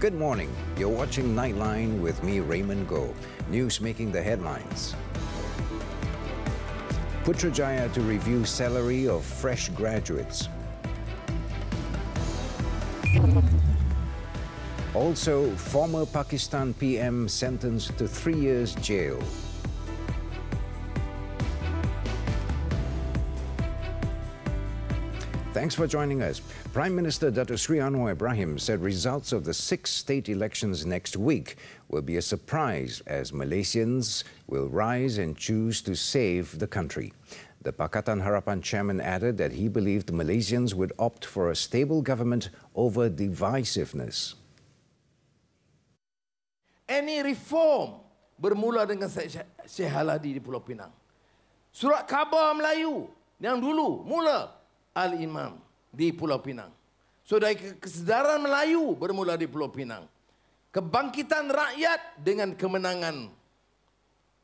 Good morning. You're watching Nightline with me, Raymond. News making the headlines. Putrajaya to review salary of fresh graduates. Also, former Pakistan PM sentenced to 3 years jail. Thanks for joining us. Prime Minister Datuk Sri Anwar Ibrahim said results of the 6 state elections next week will be a surprise as Malaysians will rise and choose to save the country. The Pakatan Harapan chairman added that he believed Malaysians would opt for a stable government over divisiveness. Any reform bermula dengan Syekh Haladi di Pulau Pinang. Surat khabar Melayu yang dulu mula Al-Imam di Pulau Pinang. So dari kesedaran Melayu bermula di Pulau Pinang. Kebangkitan rakyat dengan kemenangan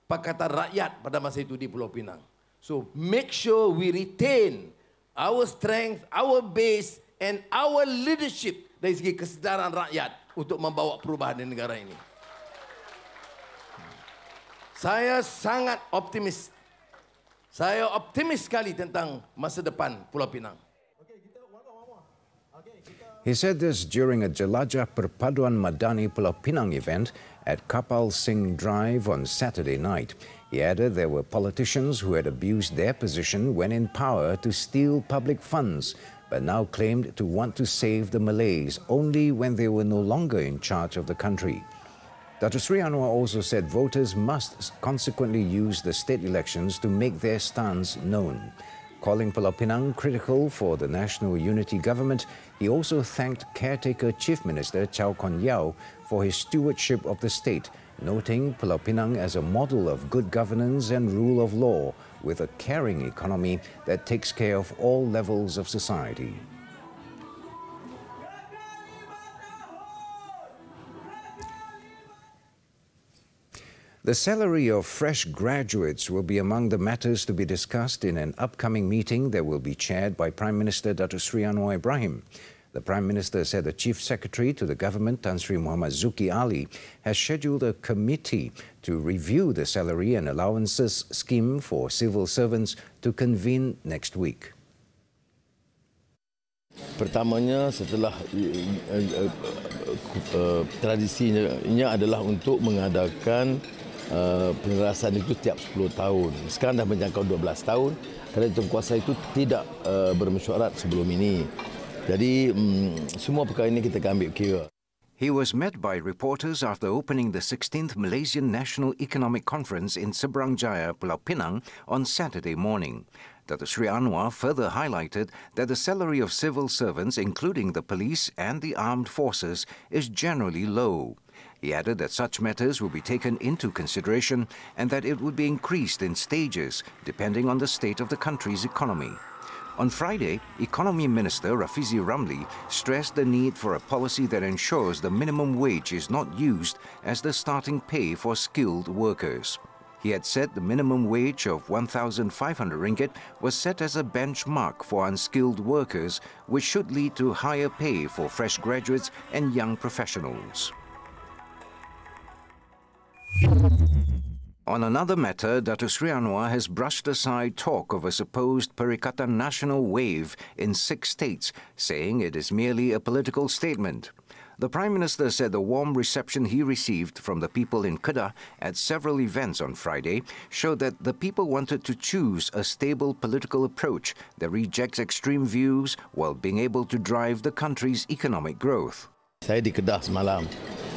Pakatan Rakyat pada masa itu di Pulau Pinang. So make sure we retain our strength, our base and our leadership dari segi kesedaran rakyat untuk membawa perubahan di negara ini. Saya sangat optimis. Saya optimis sekali tentang masa depan Pulau Pinang. He said this during a Jelajah Perpaduan Madani Pulau Pinang event at Kapal Singh Drive on Saturday night. He added there were politicians who had abused their position when in power to steal public funds, but now claimed to want to save the Malays only when they were no longer in charge of the country. Datuk Sri Anwar also said voters must consequently use the state elections to make their stance known. Calling Pulau Pinang critical for the national unity government, he also thanked caretaker Chief Minister Chow Kon Yeow for his stewardship of the state, noting Pulau Pinang as a model of good governance and rule of law, with a caring economy that takes care of all levels of society. The salary of fresh graduates will be among the matters to be discussed in an upcoming meeting that will be chaired by Prime Minister Datuk Sri Anwar Ibrahim. The Prime Minister said the Chief Secretary to the government, Tan Sri Muhammad Zuki Ali, has scheduled a committee to review the salary and allowances scheme for civil servants to convene next week. Pertamanya setelah tradisinya adalah untuk mengadakan penerasan itu tiap 10 tahun. Sekarang dah menjangkau 12 tahun kerana Tengkuasa itu tidak bermesyuarat sebelum ini. Jadi semua perkara ini kita akan ambil kira. He was met by reporters after opening the 16th Malaysian National Economic Conference in Seberang Jaya, Pulau Pinang on Saturday morning. Datuk Sri Anwar further highlighted that the salary of civil servants, including the police and the armed forces, is generally low. He added that such matters will be taken into consideration and that it would be increased in stages depending on the state of the country's economy. On Friday, Economy Minister Rafizi Ramli stressed the need for a policy that ensures the minimum wage is not used as the starting pay for skilled workers. He had said the minimum wage of 1,500 ringgit was set as a benchmark for unskilled workers, which should lead to higher pay for fresh graduates and young professionals. On another matter, Datuk Sri Anwar has brushed aside talk of a supposed Perikatan national wave in 6 states, saying it is merely a political statement. The Prime Minister said the warm reception he received from the people in Kedah at several events on Friday showed that the people wanted to choose a stable political approach that rejects extreme views while being able to drive the country's economic growth. Saya di Kedah semalam,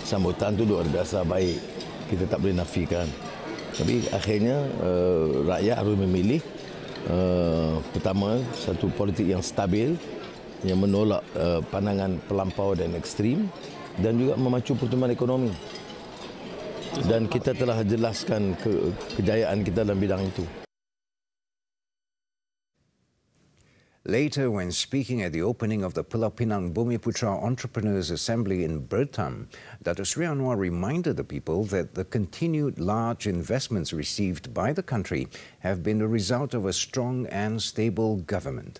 sambutan itu luar biasa baik, kita tak boleh nafikan. Tapi akhirnya rakyat harus memilih pertama satu politik yang stabil, yang menolak pandangan pelampau dan ekstrim dan juga memacu pertumbuhan ekonomi. Dan kita telah jelaskan kejayaan kita dalam bidang itu. Later, when speaking at the opening of the Pulau Pinang Bumiputra Entrepreneurs Assembly in Buletin, Datuk Sri Anwar reminded the people that the continued large investments received by the country have been the result of a strong and stable government.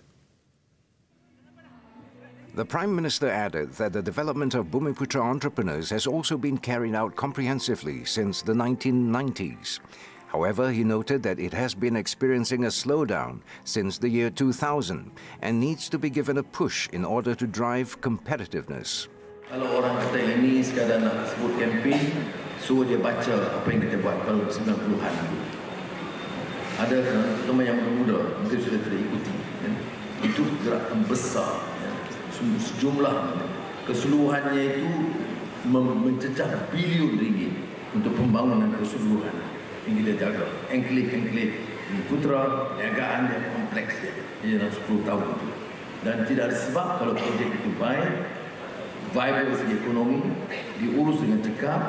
The Prime Minister added that the development of Bumiputra entrepreneurs has also been carried out comprehensively since the 1990s. However, he noted that it has been experiencing a slowdown since the year 2000 and needs to be given a push in order to drive competitiveness. Kalau orang kita ini sekadar nak sebut kempen, suruh dia baca apa yang kita buat pada 90-an. Ada teman yang muda mungkin sudah terikuti. Itu gerakan besar. Sejumlah keseluruhannya itu mencecah bilion ringgit untuk pembangunan keseluruhan yang kita jaga. Enklave di Putra, niagaan yang kompleks dia dalam 10 tahun itu. Dan tidak ada sebab kalau projek itu baik, viable segi ekonomi, diurus dengan cekap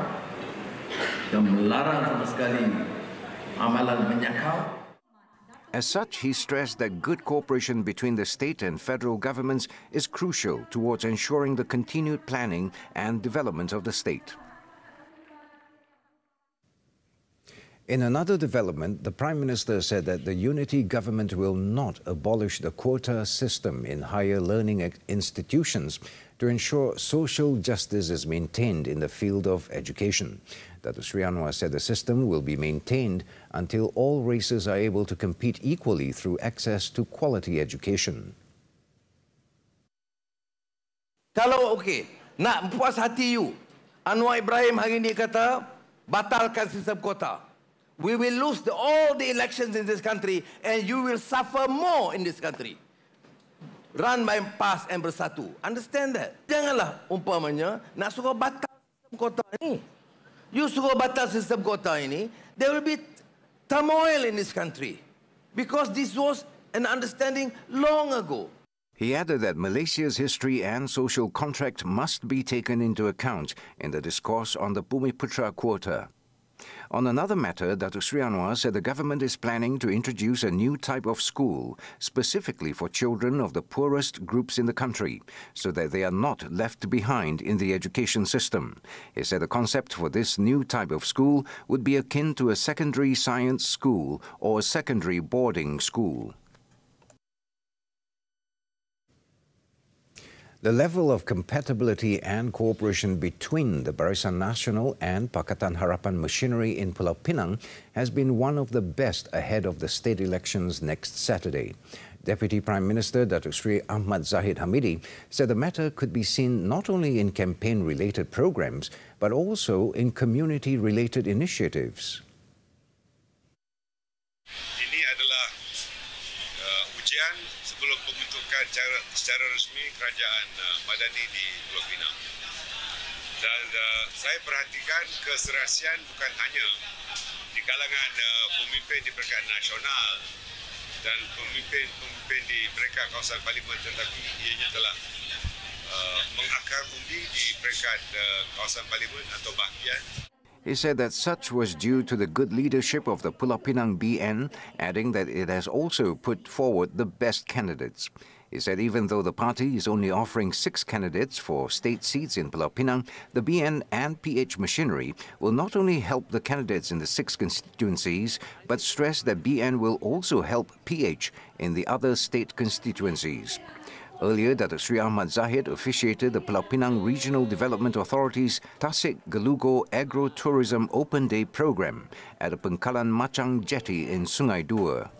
dan melarang sama sekali amalan menyakau. As such, he stressed that good cooperation between the state and federal governments is crucial towards ensuring the continued planning and development of the state. In another development, the Prime Minister said that the unity government will not abolish the quota system in higher learning institutions to ensure social justice is maintained in the field of education. Datuk Sri Anwar said the system will be maintained until all races are able to compete equally through access to quality education. Kalau okey, nak puas hati you, Anwar Ibrahim hari ini kata, batalkan sistem kota. We will lose all the elections in this country and you will suffer more in this country. Run by PAS and Bersatu. Understand that? Janganlah umpamanya nak suruh batal sistem kota ini. You suruh batal sistem kota ini, there will be turmoil in this country. Because this was an understanding long ago. He added that Malaysia's history and social contract must be taken into account in the discourse on the Bumiputra quota. On another matter, Datuk Sri Anwar said the government is planning to introduce a new type of school specifically for children of the poorest groups in the country so that they are not left behind in the education system. He said the concept for this new type of school would be akin to a secondary science school or a secondary boarding school. The level of compatibility and cooperation between the Barisan Nasional and Pakatan Harapan machinery in Pulau Pinang has been one of the best ahead of the state elections next Saturday. Deputy Prime Minister Datuk Sri Ahmad Zahid Hamidi said the matter could be seen not only in campaign-related programs but also in community-related initiatives. Ini adalah ujian sebelum pembentukan secara resmi kerajaan Madani di Pulau Pinang. Dan saya perhatikan keserasian bukan hanya di kalangan pemimpin di peringkat nasional dan pemimpin di peringkat kawasan parlimen, tetapi ianya telah mengakar undi di peringkat kawasan parlimen atau bahagian. He said that such was due to the good leadership of the Pulau Pinang BN, adding that it has also put forward the best candidates. He said even though the party is only offering 6 candidates for state seats in Pulau Pinang, the BN and PH machinery will not only help the candidates in the 6 constituencies, but stress that BN will also help PH in the other state constituencies. Earlier, Datuk Sri Ahmad Zahid officiated the Pulau Pinang Regional Development Authority's Tasik Gelugo Agro-Tourism Open Day program at a Pengkalan Machang Jetty in Sungai Dua.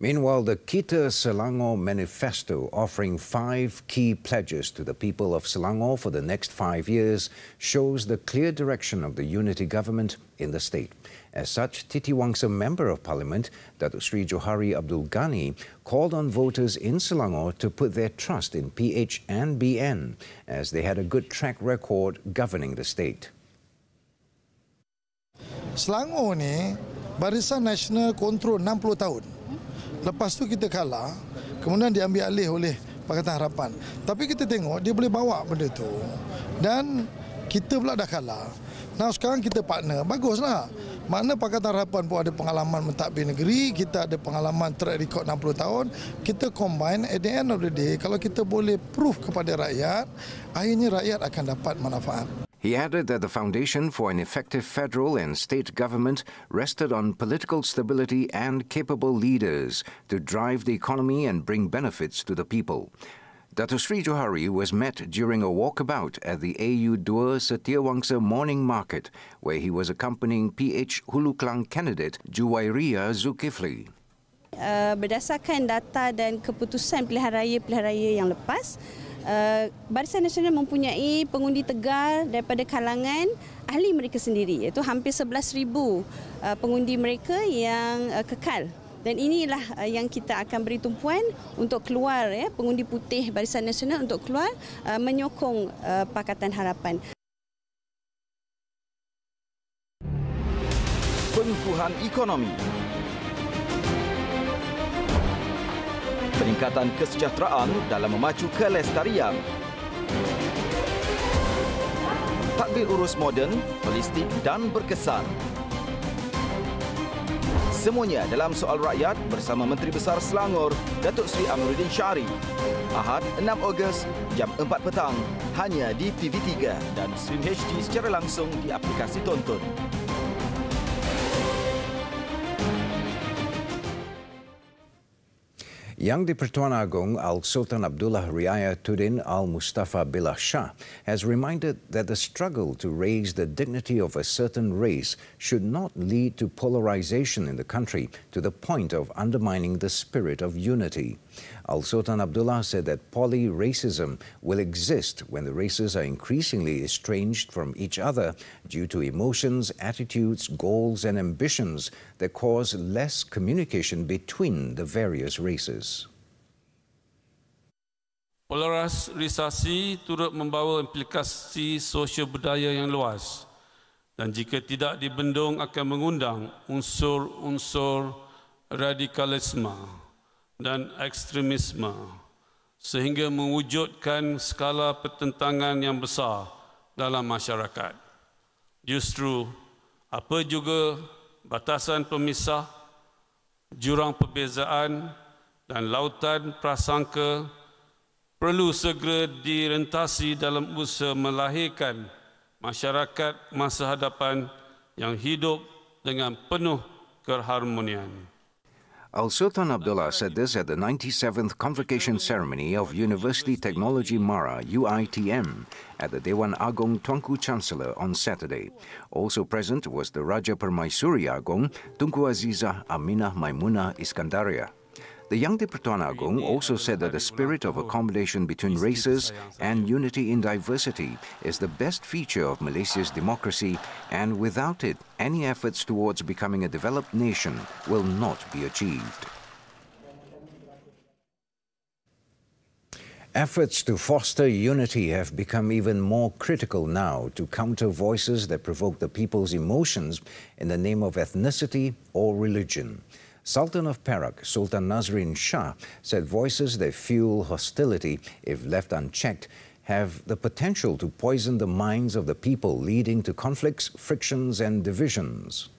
Meanwhile, the Kita Selangor Manifesto, offering 5 key pledges to the people of Selangor for the next 5 years, shows the clear direction of the unity government in the state. As such, Titiwangsa Member of Parliament, Datuk Sri Johari Abdul Ghani, called on voters in Selangor to put their trust in PH and BN, as they had a good track record governing the state. Selangor ni, Barisan Nasional kontrol 60 tahun. Lepas tu kita kalah, kemudian diambil alih oleh Pakatan Harapan. Tapi kita tengok dia boleh bawa benda tu. Dan kita pula dah kalah. Nah sekarang kita partner, baguslah. Makna Pakatan Harapan pun ada pengalaman mentadbir negeri, kita ada pengalaman track record 60 tahun. Kita combine, at the end of the day, kalau kita boleh prove kepada rakyat, akhirnya rakyat akan dapat manfaat. He added that the foundation for an effective federal and state government rested on political stability and capable leaders to drive the economy and bring benefits to the people. Dato Sri Johari was met during a walkabout at the AU2 Setiawangsa Morning Market, where he was accompanying PH Hulu Klang candidate Juwairia Zulkifli. Berdasarkan data dan keputusan pilihan raya yang lepas, Barisan Nasional mempunyai pengundi tegar daripada kalangan ahli mereka sendiri, iaitu hampir 11,000 pengundi mereka yang kekal. Dan inilah yang kita akan beri tumpuan untuk keluar, pengundi putih Barisan Nasional untuk keluar menyokong Pakatan Harapan. Pengukuhan ekonomi, peningkatan kesejahteraan dalam memacu kelestarian, tadbir urus moden, holistik dan berkesan. Semuanya dalam Soal Rakyat bersama Menteri Besar Selangor, Datuk Seri Amiruddin Syari. Ahad 6 Ogos, jam 4 petang, hanya di TV3 dan stream HD secara langsung di aplikasi Tonton. Yang di-Pertuan Agong Al-Sultan Abdullah Riayatuddin Al-Mustafa Billah Shah has reminded that the struggle to raise the dignity of a certain race should not lead to polarization in the country to the point of undermining the spirit of unity. Al-Sultan Abdullah said that poly-racism will exist when the races are increasingly estranged from each other due to emotions, attitudes, goals and ambitions that cause less communication between the various races. Polarisasi turut membawa implikasi sosial budaya yang luas dan jika tidak dibendung akan mengundang unsur-unsur radikalisme dan ekstremisme sehingga mewujudkan skala pertentangan yang besar dalam masyarakat. Justru apa juga batasan pemisah, jurang perbezaan dan lautan prasangka perlu segera direntasi dalam usaha melahirkan masyarakat masa hadapan yang hidup dengan penuh keharmonian. Al-Sultan Abdullah said this at the 97th convocation ceremony of University Technology Mara, UITM, at the Dewan Agong Tuanku Chancellor on Saturday. Also present was the Raja Permaisuri Agong, Tunku Azizah Aminah Maimunah Iskandaria. The Yang di-Pertuan Agong also said that the spirit of accommodation between races and unity in diversity is the best feature of Malaysia's democracy, and without it, any efforts towards becoming a developed nation will not be achieved. Efforts to foster unity have become even more critical now to counter voices that provoke the people's emotions in the name of ethnicity or religion. Sultan of Perak, Sultan Nazrin Shah, said voices that fuel hostility, if left unchecked, have the potential to poison the minds of the people, leading to conflicts, frictions and divisions.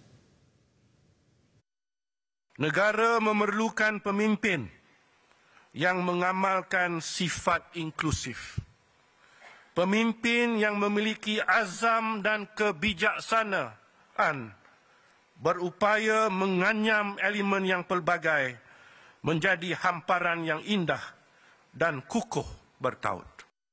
Negara memerlukan pemimpin yang mengamalkan sifat inklusif. Pemimpin yang memiliki azam dan kebijaksanaan berupaya menganyam elemen yang pelbagai menjadi hamparan yang indah dan kukuh bertaut.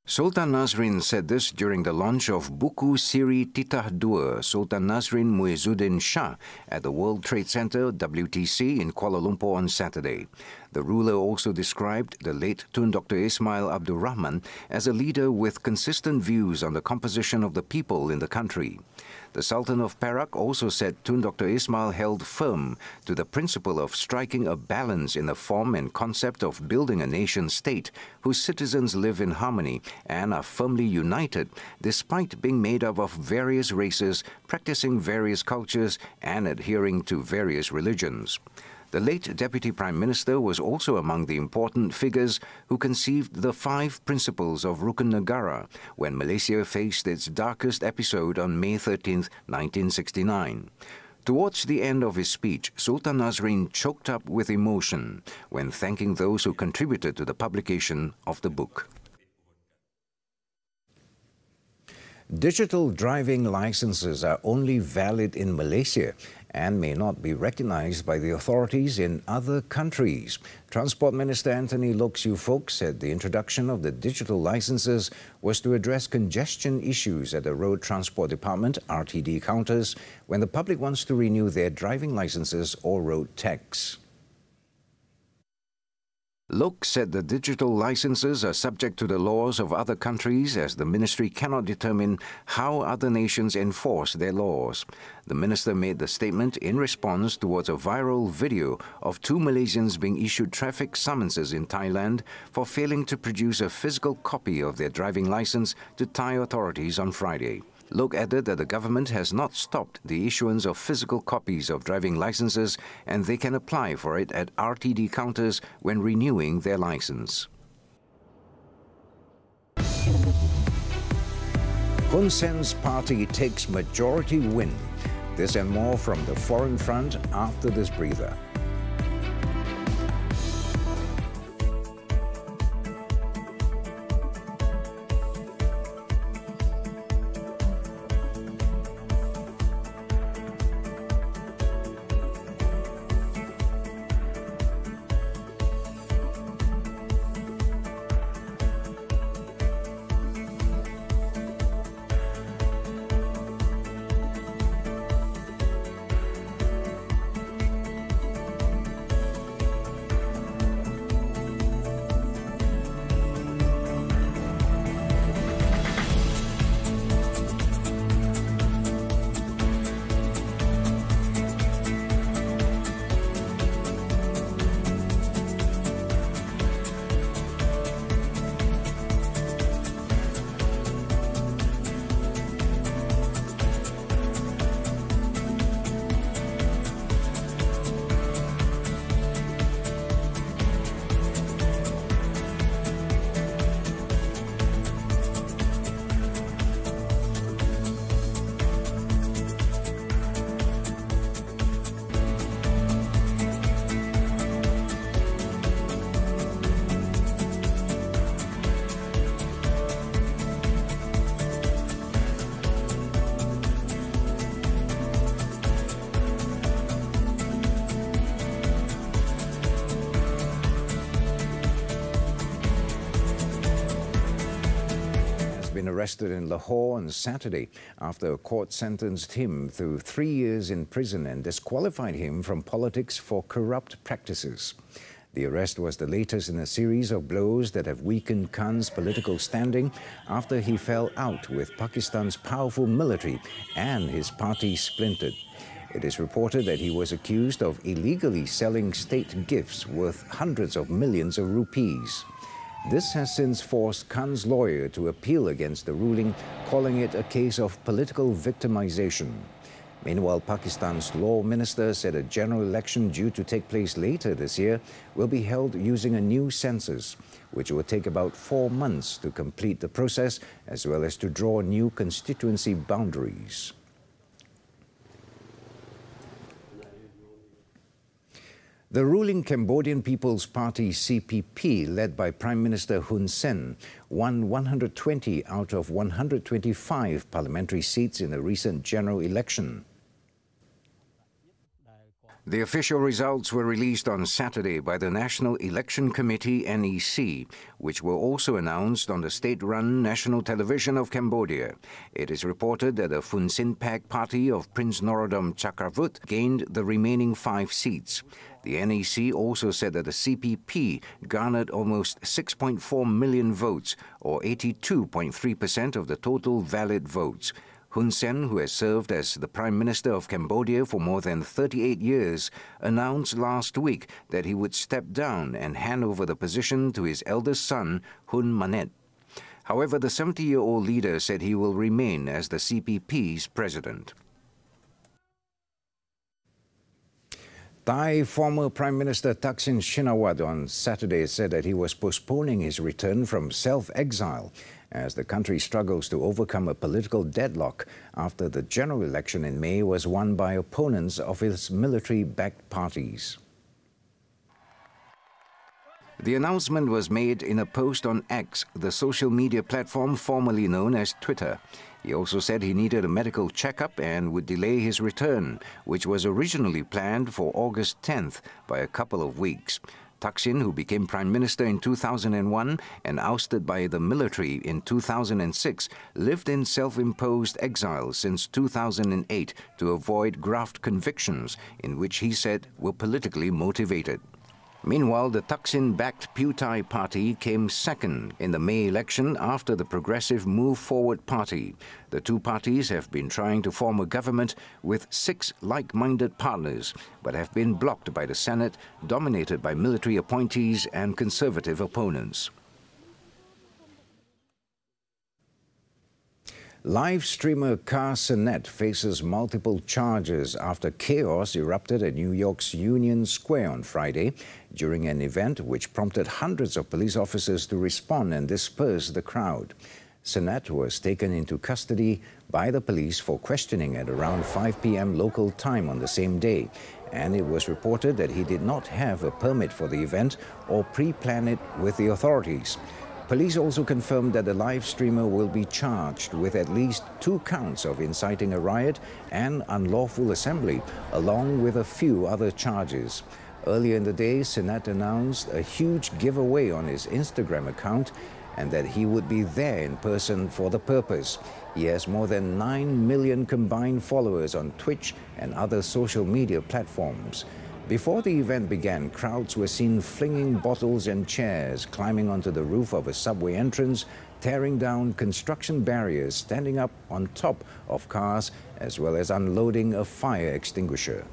Sultan Nazrin said this during the launch of buku siri Titah 2 Sultan Nazrin Muizzuddin Shah at the World Trade Center, WTC, in Kuala Lumpur on Saturday. The ruler also described the late Tun Dr. Ismail Abdul Rahman as a leader with consistent views on the composition of the people in the country. The Sultan of Perak also said Tun Dr. Ismail held firm to the principle of striking a balance in the form and concept of building a nation-state whose citizens live in harmony and are firmly united despite being made up of various races, practicing various cultures and adhering to various religions. The late Deputy Prime Minister was also among the important figures who conceived the 5 principles of Rukun Negara when Malaysia faced its darkest episode on May 13, 1969. Towards the end of his speech, Sultan Nazrin choked up with emotion when thanking those who contributed to the publication of the book. Digital driving licenses are only valid in Malaysia and may not be recognized by the authorities in other countries. Transport Minister Anthony Loke Siu Fook said the introduction of the digital licenses was to address congestion issues at the Road Transport Department (RTD) counters when the public wants to renew their driving licenses or road tax. Loke said the digital licenses are subject to the laws of other countries as the ministry cannot determine how other nations enforce their laws. The minister made the statement in response towards a viral video of 2 Malaysians being issued traffic summonses in Thailand for failing to produce a physical copy of their driving license to Thai authorities on Friday. Loke added that the government has not stopped the issuance of physical copies of driving licenses and they can apply for it at RTD counters when renewing their license. Hun Sen's party takes majority win. This and more from the Foreign Front after this breather. Arrested in Lahore on Saturday after a court sentenced him to 3 years in prison and disqualified him from politics for corrupt practices. The arrest was the latest in a series of blows that have weakened Khan's political standing after he fell out with Pakistan's powerful military and his party splintered. It is reported that he was accused of illegally selling state gifts worth hundreds of millions of rupees. This has since forced Khan's lawyer to appeal against the ruling, calling it a case of political victimization. Meanwhile, Pakistan's law minister said a general election due to take place later this year will be held using a new census, which will take about 4 months to complete the process, as well as to draw new constituency boundaries. The ruling Cambodian People's Party CPP, led by Prime Minister Hun Sen, won 120 out of 125 parliamentary seats in the recent general election. The official results were released on Saturday by the National Election Committee (NEC), which were also announced on the state-run national television of Cambodia. It is reported that the Phun Sin Pak party of Prince Norodom Chakravuth gained the remaining 5 seats. The NEC also said that the CPP garnered almost 6.4 million votes, or 82.3% of the total valid votes. Hun Sen, who has served as the Prime Minister of Cambodia for more than 38 years, announced last week that he would step down and hand over the position to his eldest son, Hun Manet. However, the 70-year-old leader said he will remain as the CPP's president. Thai former Prime Minister Thaksin Shinawatra on Saturday said that he was postponing his return from self-exile as the country struggles to overcome a political deadlock after the general election in May was won by opponents of his military-backed parties. The announcement was made in a post on X, the social media platform formerly known as Twitter. He also said he needed a medical checkup and would delay his return, which was originally planned for August 10th by a couple of weeks. Thaksin, who became Prime Minister in 2001 and ousted by the military in 2006, lived in self-imposed exile since 2008 to avoid graft convictions, in which he said were politically motivated. Meanwhile, the Thaksin-backed Pheu Thai party came second in the May election after the Progressive Move Forward party. The two parties have been trying to form a government with 6 like-minded partners, but have been blocked by the Senate, dominated by military appointees and conservative opponents. Live streamer Ka Sinet faces multiple charges after chaos erupted at New York's Union Square on Friday during an event which prompted hundreds of police officers to respond and disperse the crowd. Sinet was taken into custody by the police for questioning at around 5 p.m. local time on the same day, and it was reported that he did not have a permit for the event or pre-plan it with the authorities. Police also confirmed that the live streamer will be charged with at least 2 counts of inciting a riot and unlawful assembly, along with a few other charges. Earlier in the day, Sinet announced a huge giveaway on his Instagram account and that he would be there in person for the purpose. He has more than 9 million combined followers on Twitch and other social media platforms. Before the event began, crowds were seen flinging bottles and chairs, climbing onto the roof of a subway entrance, tearing down construction barriers, standing up on top of cars, as well as unloading a fire extinguisher.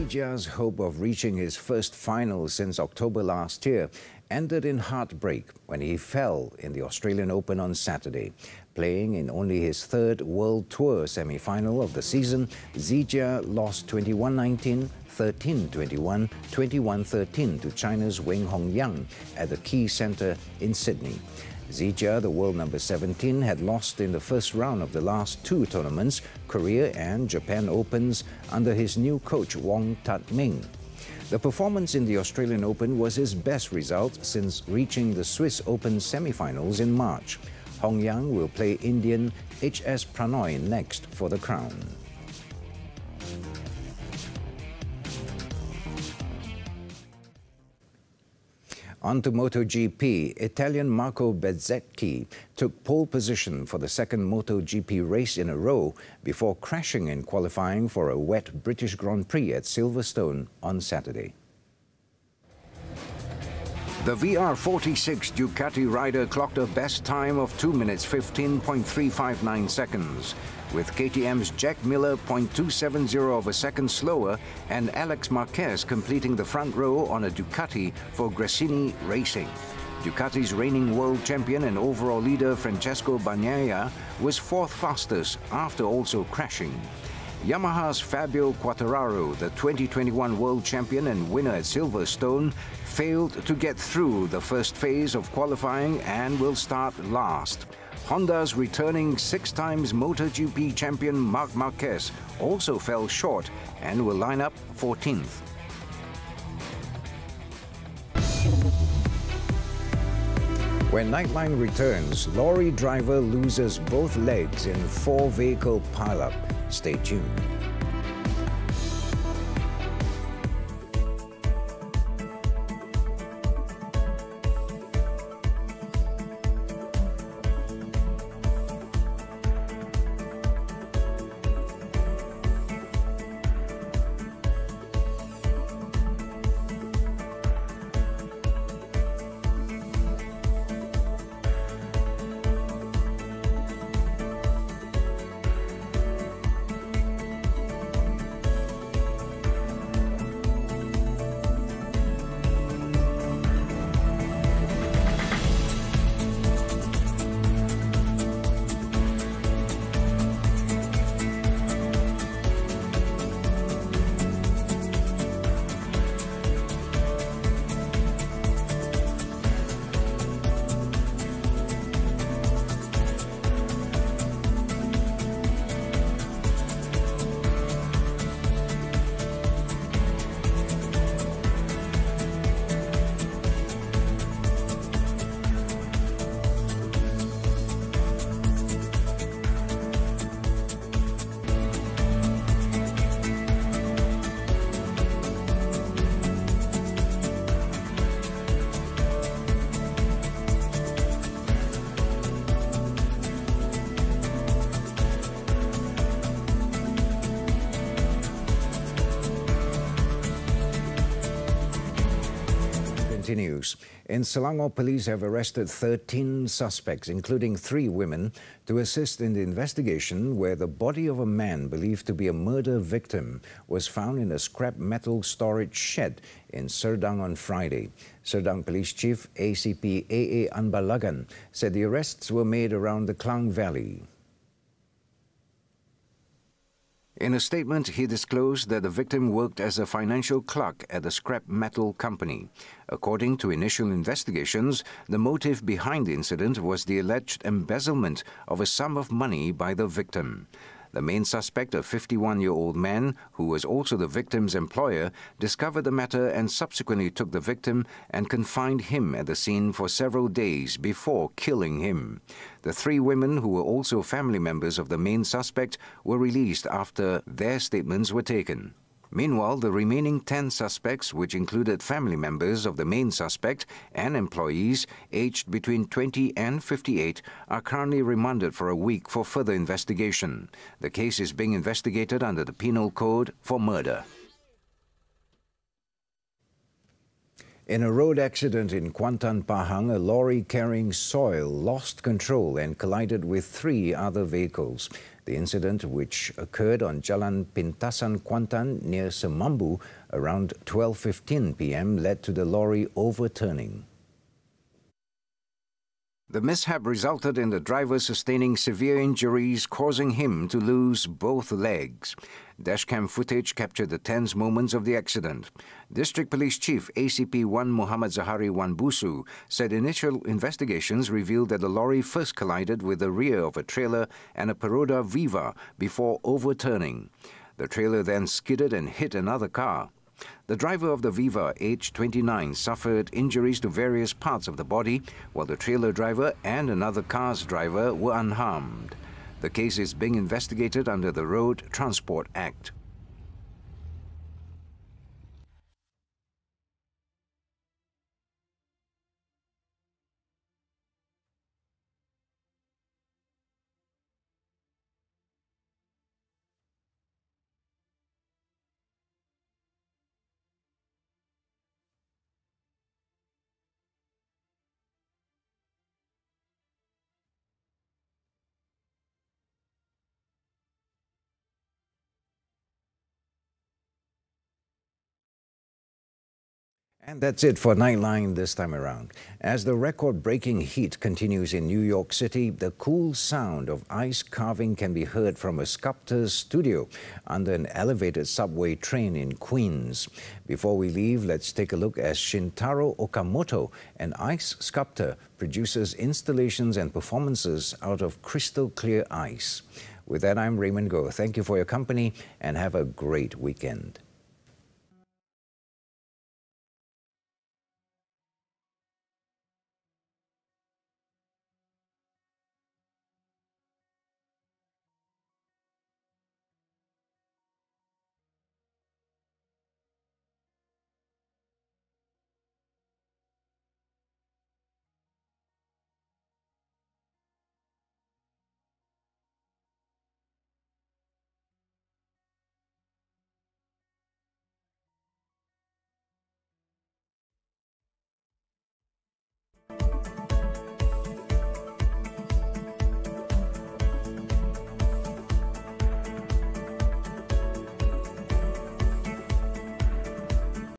Zijia's hope of reaching his first final since October last year ended in heartbreak when he fell in the Australian Open on Saturday. Playing in only his 3rd World Tour semi-final of the season, Zijia lost 21-19, 13-21, 21-13 to China's Weng Hongyang at the Key Centre in Sydney. Zijia, the world number 17, had lost in the first round of the last two tournaments, Korea and Japan Opens, under his new coach Wong Tat-ming. The performance in the Australian Open was his best result since reaching the Swiss Open semi-finals in March. Hong Yang will play Indian H.S. Pranoy next for the crown. On to MotoGP, Italian Marco Bezzecchi took pole position for the second MotoGP race in a row before crashing in qualifying for a wet British Grand Prix at Silverstone on Saturday. The VR46 Ducati rider clocked a best time of 2 minutes 15.359 seconds, with KTM's Jack Miller 0.270 of a second slower and Alex Marquez completing the front row on a Ducati for Gresini Racing. Ducati's reigning world champion and overall leader Francesco Bagnaia was fourth fastest after also crashing. Yamaha's Fabio Quartararo, the 2021 world champion and winner at Silverstone, failed to get through the first phase of qualifying and will start last. Honda's returning 6 times MotoGP champion Marc Marquez also fell short and will line up 14th. When Nightline returns, lorry driver loses both legs in 4-vehicle pileup. Stay tuned. Continues. In Selangor, police have arrested 13 suspects, including 3 women, to assist in the investigation where the body of a man believed to be a murder victim was found in a scrap metal storage shed in Serdang on Friday. Serdang Police Chief ACP AA Anbalagan said the arrests were made around the Klang Valley. In a statement, he disclosed that the victim worked as a financial clerk at the scrap metal company. According to initial investigations, the motive behind the incident was the alleged embezzlement of a sum of money by the victim. The main suspect, a 51-year-old man who was also the victim's employer, discovered the matter and subsequently took the victim and confined him at the scene for several days before killing him. The 3 women, who were also family members of the main suspect, were released after their statements were taken. Meanwhile, the remaining 10 suspects, which included family members of the main suspect and employees aged between 20 and 58, are currently remanded for a week for further investigation. The case is being investigated under the Penal Code for murder. In a road accident in Kuantan, Pahang, a lorry carrying soil lost control and collided with 3 other vehicles. The incident, which occurred on Jalan Pintasan, Kuantan, near Semambu, around 12:15 p.m., led to the lorry overturning. The mishap resulted in the driver sustaining severe injuries, causing him to lose both legs. Dashcam footage captured the tense moments of the accident. District Police Chief ACP 1 Muhammad Zahari Wanbusu said initial investigations revealed that the lorry first collided with the rear of a trailer and a Peroda Viva before overturning. The trailer then skidded and hit another car. The driver of the Viva, aged 29, suffered injuries to various parts of the body, while the trailer driver and another car's driver were unharmed. The case is being investigated under the Road Transport Act. And that's it for Nightline this time around. As the record-breaking heat continues in New York City, the cool sound of ice carving can be heard from a sculptor's studio under an elevated subway train in Queens. Before we leave, let's take a look as Shintaro Okamoto, an ice sculptor, produces installations and performances out of crystal clear ice. With that, I'm Raymond Go. Thank you for your company and have a great weekend.